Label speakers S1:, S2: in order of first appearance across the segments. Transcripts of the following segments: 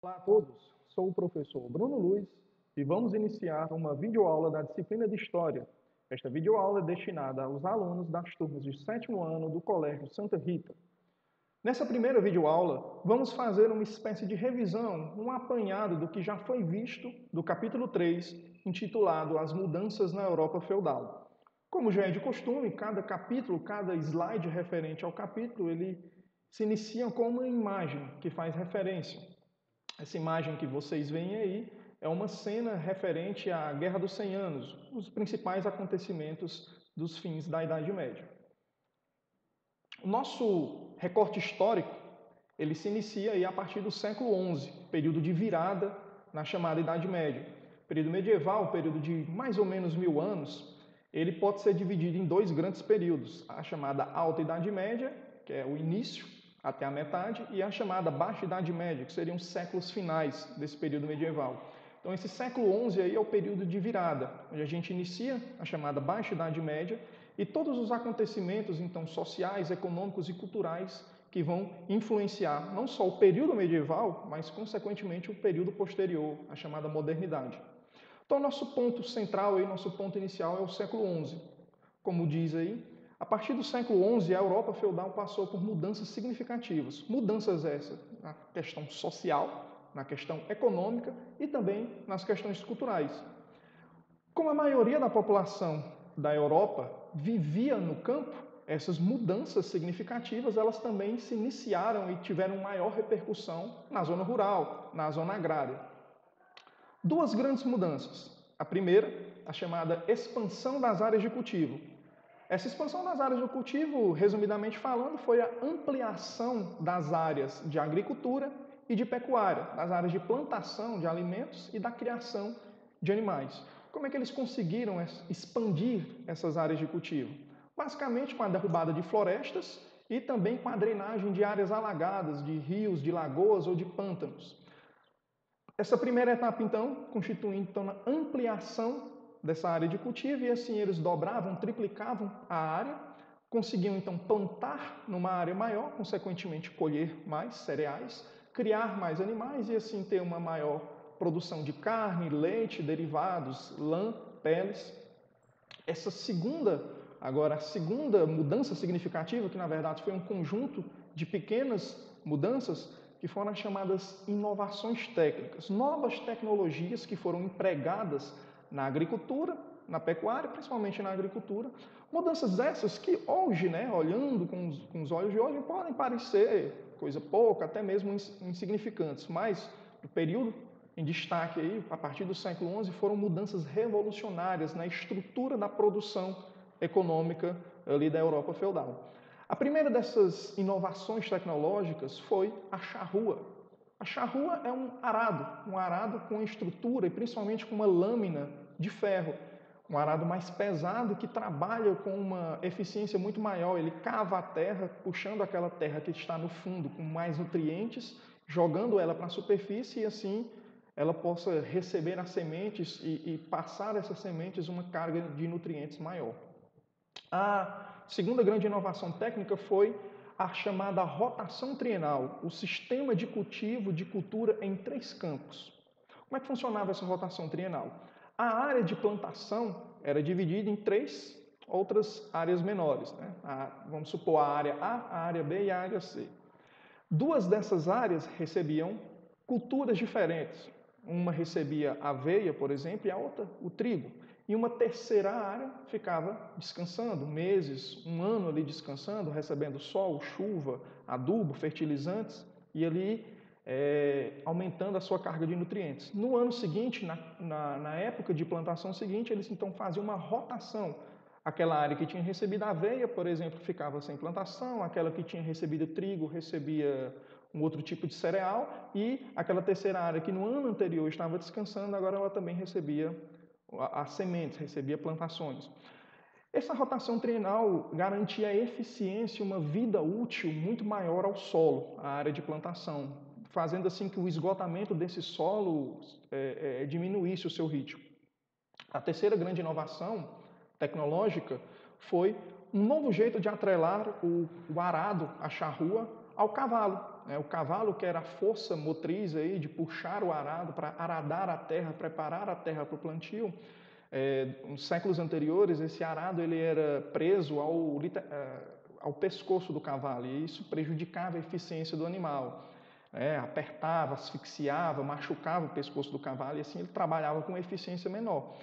S1: Olá a todos, sou o professor Bruno Luiz e vamos iniciar uma videoaula da disciplina de História. Esta videoaula é destinada aos alunos das turmas de 7º ano do Colégio Santa Rita. Nessa primeira videoaula, vamos fazer uma espécie de revisão, um apanhado do que já foi visto do capítulo 3, intitulado As Mudanças na Europa Feudal. Como já é de costume, cada capítulo, cada slide referente ao capítulo, ele se inicia com uma imagem que faz referência. Essa imagem que vocês veem aí é uma cena referente à Guerra dos 100 Anos, os principais acontecimentos dos fins da Idade Média. O nosso recorte histórico, ele se inicia aí a partir do século XI, período de virada na chamada Idade Média. O período medieval, o período de mais ou menos 1000 anos, ele pode ser dividido em dois grandes períodos, a chamada Alta Idade Média, que é o início até a metade, e a chamada Baixa Idade Média, que seriam os séculos finais desse período medieval. Então, esse século XI aí é o período de virada, onde a gente inicia a chamada Baixa Idade Média e todos os acontecimentos, então, sociais, econômicos e culturais que vão influenciar não só o período medieval, mas, consequentemente, o período posterior, a chamada Modernidade. Então, nosso ponto central, aí, nosso ponto inicial é o século XI. Como diz aí, a partir do século XI, a Europa feudal passou por mudanças significativas. Mudanças essas na questão social, na questão econômica e também nas questões culturais. Como a maioria da população da Europa vivia no campo, essas mudanças significativas elas também se iniciaram e tiveram maior repercussão na zona rural, na zona agrária. Duas grandes mudanças. A primeira, a chamada expansão das áreas de cultivo. Essa expansão das áreas de cultivo, resumidamente falando, foi a ampliação das áreas de agricultura e de pecuária, das áreas de plantação de alimentos e da criação de animais. Como é que eles conseguiram expandir essas áreas de cultivo? Basicamente com a derrubada de florestas e também com a drenagem de áreas alagadas, de rios, de lagoas ou de pântanos. Essa primeira etapa, então, constituindo então, a ampliação dessa área de cultivo e assim eles dobravam, triplicavam a área, conseguiam então plantar numa área maior, consequentemente colher mais cereais, criar mais animais e assim ter uma maior produção de carne, leite, derivados, lã, peles. Essa a segunda mudança significativa, que na verdade foi um conjunto de pequenas mudanças, que foram as chamadas inovações técnicas, novas tecnologias que foram empregadas na agricultura, na pecuária, principalmente na agricultura. Mudanças essas que hoje, olhando com os olhos de hoje, podem parecer coisa pouca, até mesmo insignificantes, mas no período em destaque aí, a partir do século XI, foram mudanças revolucionárias na estrutura da produção econômica ali da Europa feudal. A primeira dessas inovações tecnológicas foi a charrua. A charrua é um arado com estrutura e principalmente com uma lâmina de ferro. Um arado mais pesado que trabalha com uma eficiência muito maior. Ele cava a terra, puxando aquela terra que está no fundo com mais nutrientes, jogando ela para a superfície e assim ela possa receber as sementes e passar essas sementes uma carga de nutrientes maior. A segunda grande inovação técnica foi a chamada rotação trienal, o sistema de cultivo de cultura em 3 campos. Como é que funcionava essa rotação trienal? A área de plantação era dividida em 3 outras áreas menores. Vamos supor a área A, a área B e a área C. 2 dessas áreas recebiam culturas diferentes. Uma recebia aveia, por exemplo, e a outra o trigo. E uma terceira área ficava descansando, meses, um ano ali descansando, recebendo sol, chuva, adubo, fertilizantes, e ali aumentando a sua carga de nutrientes. No ano seguinte, na época de plantação seguinte, eles então faziam uma rotação. Aquela área que tinha recebido aveia, por exemplo, ficava sem plantação, aquela que tinha recebido trigo recebia um outro tipo de cereal e aquela terceira área que no ano anterior estava descansando, agora ela também recebia as sementes, recebia plantações. Essa rotação trienal garantia a eficiência e uma vida útil muito maior ao solo, à área de plantação, fazendo assim que o esgotamento desse solo diminuísse o seu ritmo. A terceira grande inovação tecnológica foi um novo jeito de atrelar o arado, a charrua, ao cavalo. né? O cavalo, que era a força motriz aí de puxar o arado para aradar a terra, preparar a terra para o plantio. Nos séculos anteriores, esse arado ele era preso ao pescoço do cavalo, e isso prejudicava a eficiência do animal. Apertava, asfixiava, machucava o pescoço do cavalo, e assim ele trabalhava com eficiência menor.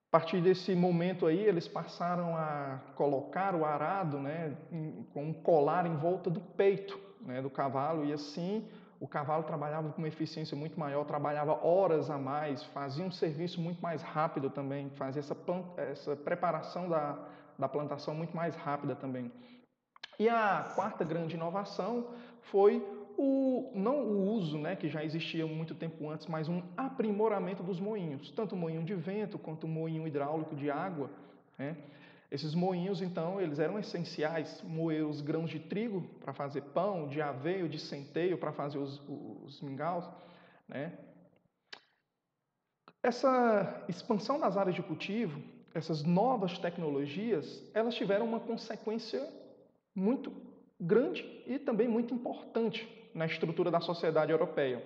S1: A partir desse momento aí, eles passaram a colocar o arado, né, com um colar em volta do peito, né, do cavalo, e assim o cavalo trabalhava com uma eficiência muito maior, trabalhava horas a mais, fazia um serviço muito mais rápido também, fazia essa preparação da plantação muito mais rápida também. E a quarta grande inovação foi não o uso, né, que já existia muito tempo antes, mas um aprimoramento dos moinhos, tanto o moinho de vento quanto o moinho hidráulico de água, né? Esses moinhos, então, eles eram essenciais, moer os grãos de trigo para fazer pão, de aveio, de centeio para fazer os mingaus, né? Essa expansão das áreas de cultivo, essas novas tecnologias, elas tiveram uma consequência muito grande e também muito importante na estrutura da sociedade europeia.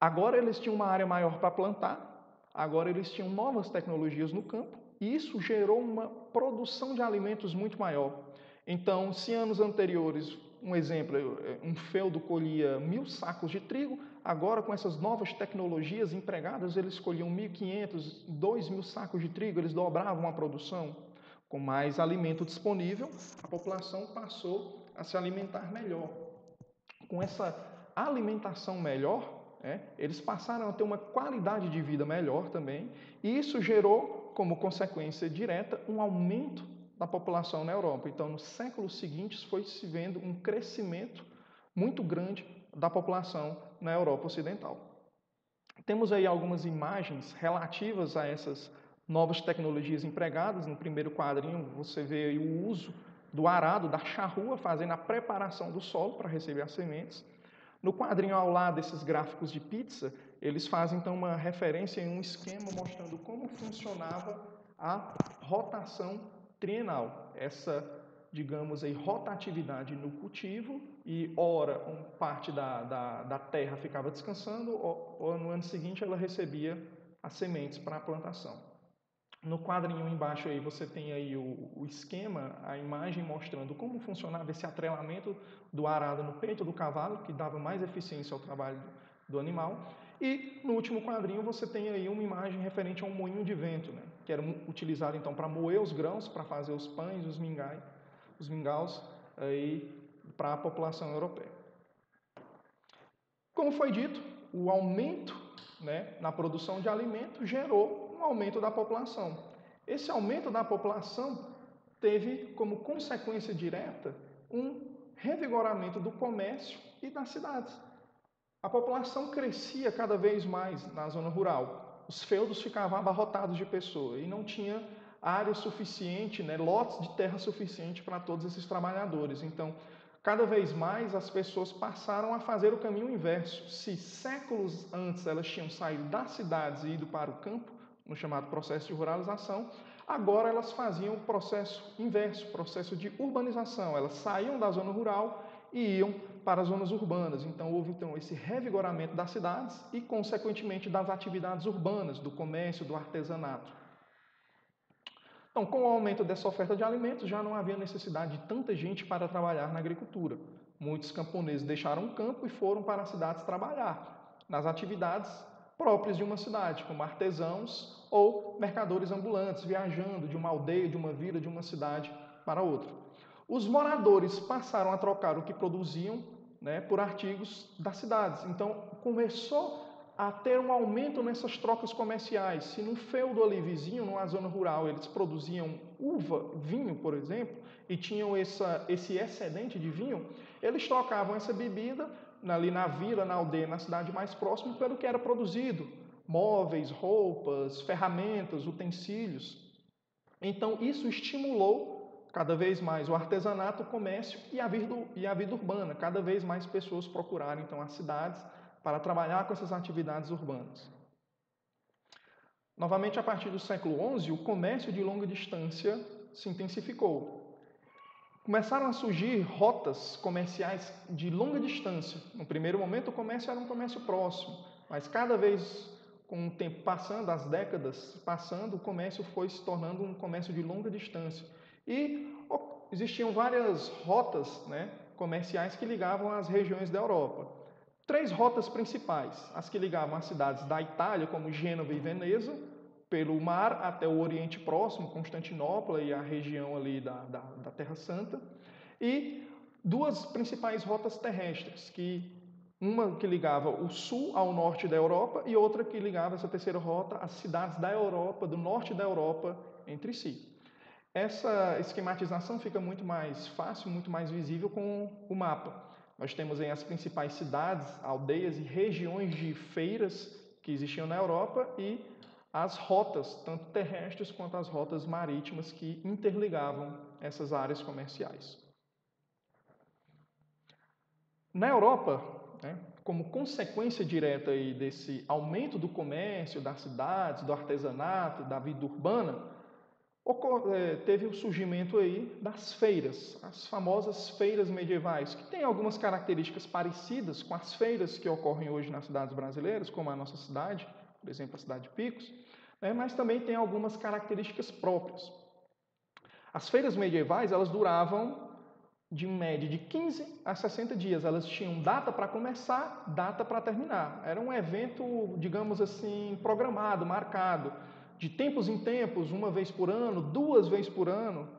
S1: Agora eles tinham uma área maior para plantar, agora eles tinham novas tecnologias no campo, e isso gerou uma produção de alimentos muito maior. Então, se anos anteriores, um exemplo, um feudo colhia 1.000 sacos de trigo, agora com essas novas tecnologias empregadas, eles colhiam 1.500, 2.000 sacos de trigo, eles dobravam a produção. Com mais alimento disponível, a população passou a se alimentar melhor. Com essa alimentação melhor, eles passaram a ter uma qualidade de vida melhor também, e isso gerou, como consequência direta, um aumento da população na Europa. Então, nos séculos seguintes, foi se vendo um crescimento muito grande da população na Europa Ocidental. Temos aí algumas imagens relativas a essas novas tecnologias empregadas. No primeiro quadrinho, você vê aí o uso do arado, da charrua, fazendo a preparação do solo para receber as sementes. No quadrinho ao lado desses gráficos de pizza, eles fazem então uma referência em um esquema mostrando como funcionava a rotação trienal. Essa, digamos aí, rotatividade no cultivo, e ora parte da terra ficava descansando, ou no ano seguinte ela recebia as sementes para a plantação. No quadrinho embaixo aí você tem aí o esquema, a imagem mostrando como funcionava esse atrelamento do arado no peito do cavalo, que dava mais eficiência ao trabalho do animal. E no último quadrinho você tem aí uma imagem referente a um moinho de vento, né, que era utilizado então para moer os grãos, para fazer os pães, os mingaus aí para a população europeia. Como foi dito, o aumento, né, na produção de alimento gerou um aumento da população. Esse aumento da população teve como consequência direta um revigoramento do comércio e das cidades. A população crescia cada vez mais na zona rural. Os feudos ficavam abarrotados de pessoas e não tinha área suficiente, né, lotes de terra suficiente para todos esses trabalhadores. Então, cada vez mais as pessoas passaram a fazer o caminho inverso. Se séculos antes elas tinham saído das cidades e ido para o campo, no chamado processo de ruralização, agora elas faziam o processo inverso, o processo de urbanização. Elas saíam da zona rural e iam para as zonas urbanas. Então, houve esse revigoramento das cidades e, consequentemente, das atividades urbanas, do comércio, do artesanato. Então, com o aumento dessa oferta de alimentos, já não havia necessidade de tanta gente para trabalhar na agricultura. Muitos camponeses deixaram o campo e foram para as cidades trabalhar nas atividades próprias de uma cidade, como artesãos ou mercadores ambulantes, viajando de uma aldeia, de uma vila, de uma cidade para outra. Os moradores passaram a trocar o que produziam, né, por artigos das cidades. Então, começou a ter um aumento nessas trocas comerciais. Se num feudo ali vizinho, numa zona rural, eles produziam uva, vinho, por exemplo, e tinham esse excedente de vinho, eles trocavam essa bebida ali na vila, na aldeia, na cidade mais próxima, pelo que era produzido. Móveis, roupas, ferramentas, utensílios. Então, isso estimulou cada vez mais o artesanato, o comércio e a vida urbana. Cada vez mais pessoas procuraram, então, as cidades para trabalhar com essas atividades urbanas. Novamente, a partir do século XI, o comércio de longa distância se intensificou. começaram a surgir rotas comerciais de longa distância. No primeiro momento, o comércio era um comércio próximo, mas cada vez com o tempo passando, as décadas passando, o comércio foi se tornando um comércio de longa distância. E existiam várias rotas, né, comerciais que ligavam as regiões da Europa. 3 rotas principais, as que ligavam as cidades da Itália, como Gênova e Veneza, pelo mar até o Oriente Próximo, Constantinopla e a região ali da Terra Santa, e 2 principais rotas terrestres, uma que ligava o sul ao norte da Europa e outra que ligava essa terceira rota às cidades da Europa, do norte da Europa, entre si. Essa esquematização fica muito mais fácil, muito mais visível com o mapa. Nós temos aí as principais cidades, aldeias e regiões de feiras que existiam na Europa e as rotas, tanto terrestres quanto as rotas marítimas que interligavam essas áreas comerciais. Na Europa, né, como consequência direta aí desse aumento do comércio, das cidades, do artesanato, da vida urbana, teve o surgimento aí das feiras, as famosas feiras medievais, que têm algumas características parecidas com as feiras que ocorrem hoje nas cidades brasileiras, como a nossa cidade, por exemplo, a cidade de Picos, né, mas também tem algumas características próprias. As feiras medievais, elas duravam de média de 15 a 60 dias. Elas tinham data para começar, data para terminar. Era um evento, digamos assim, programado, marcado. De tempos em tempos, uma vez por ano, 2 vezes por ano,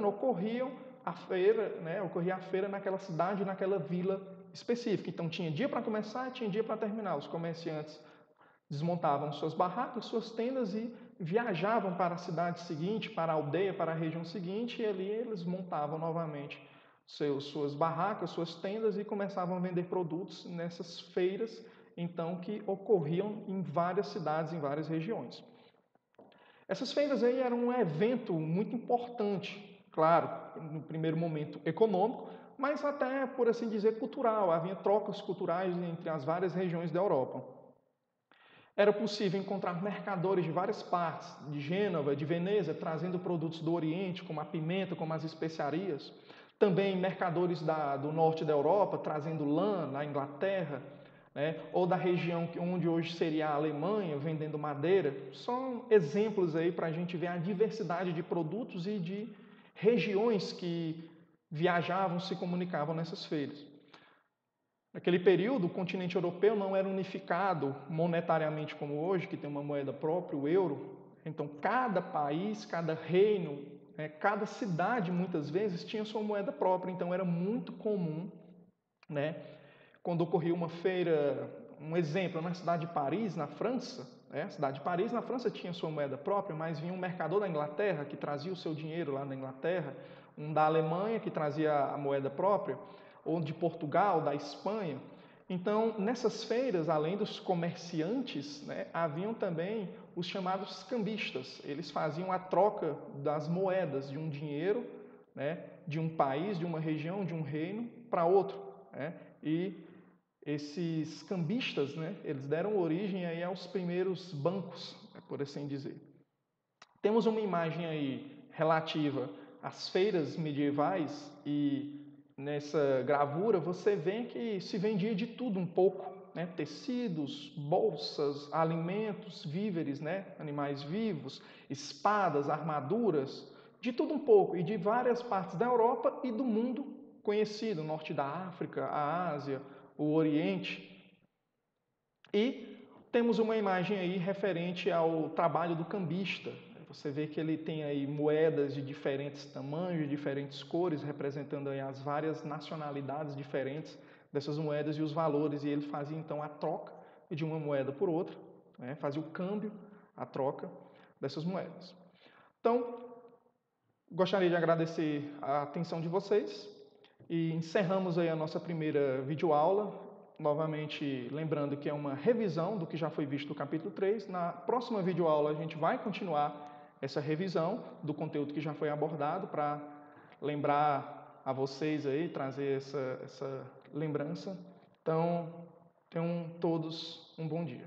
S1: ocorria a feira naquela cidade, naquela vila específica. Então tinha dia para começar, tinha dia para terminar. Os comerciantes desmontavam suas barracas, suas tendas e viajavam para a cidade seguinte, para a aldeia, para a região seguinte, e ali eles montavam novamente suas barracas, suas tendas e começavam a vender produtos nessas feiras, então, que ocorriam em várias cidades, em várias regiões. Essas feiras aí eram um evento muito importante, claro, no primeiro momento econômico, mas até, por assim dizer, cultural. Havia trocas culturais entre as várias regiões da Europa. Era possível encontrar mercadores de várias partes, de Gênova, de Veneza, trazendo produtos do Oriente, como a pimenta, como as especiarias. Também mercadores do norte da Europa, trazendo lã na Inglaterra, né? Ou da região onde hoje seria a Alemanha, vendendo madeira. São exemplos aí para a gente ver a diversidade de produtos e de regiões que viajavam, se comunicavam nessas feiras. Naquele período, o continente europeu não era unificado monetariamente como hoje, que tem uma moeda própria, o euro. Então, cada país, cada reino, cada cidade, muitas vezes, tinha sua moeda própria. Então, era muito comum, né, quando ocorria uma feira, um exemplo, na cidade de Paris, na França, a cidade de Paris, na França, tinha sua moeda própria, mas vinha um mercador da Inglaterra, que trazia o seu dinheiro lá na Inglaterra, um da Alemanha, que trazia a moeda própria, ou de Portugal, da Espanha. Então, nessas feiras, além dos comerciantes, né, haviam também os chamados cambistas. Eles faziam a troca das moedas de um dinheiro, né, de um país, de uma região, de um reino, para outro. Né? E esses cambistas, né, eles deram origem aí aos primeiros bancos, por assim dizer. Temos uma imagem aí relativa às feiras medievais e nessa gravura você vê que se vendia de tudo um pouco, né? Tecidos, bolsas, alimentos, víveres, né? Animais vivos, espadas, armaduras, de tudo um pouco e de várias partes da Europa e do mundo conhecido, o norte da África, a Ásia, o Oriente. E temos uma imagem aí referente ao trabalho do cambista. Você vê que ele tem aí moedas de diferentes tamanhos, de diferentes cores, representando aí as várias nacionalidades diferentes dessas moedas e os valores. E ele fazia então a troca de uma moeda por outra, né? Fazia o câmbio, a troca dessas moedas. Então, gostaria de agradecer a atenção de vocês e encerramos aí a nossa primeira videoaula. Novamente, lembrando que é uma revisão do que já foi visto no capítulo 3. Na próxima videoaula, a gente vai continuar essa revisão do conteúdo que já foi abordado para lembrar a vocês aí, trazer essa lembrança. Então, tenham todos um bom dia.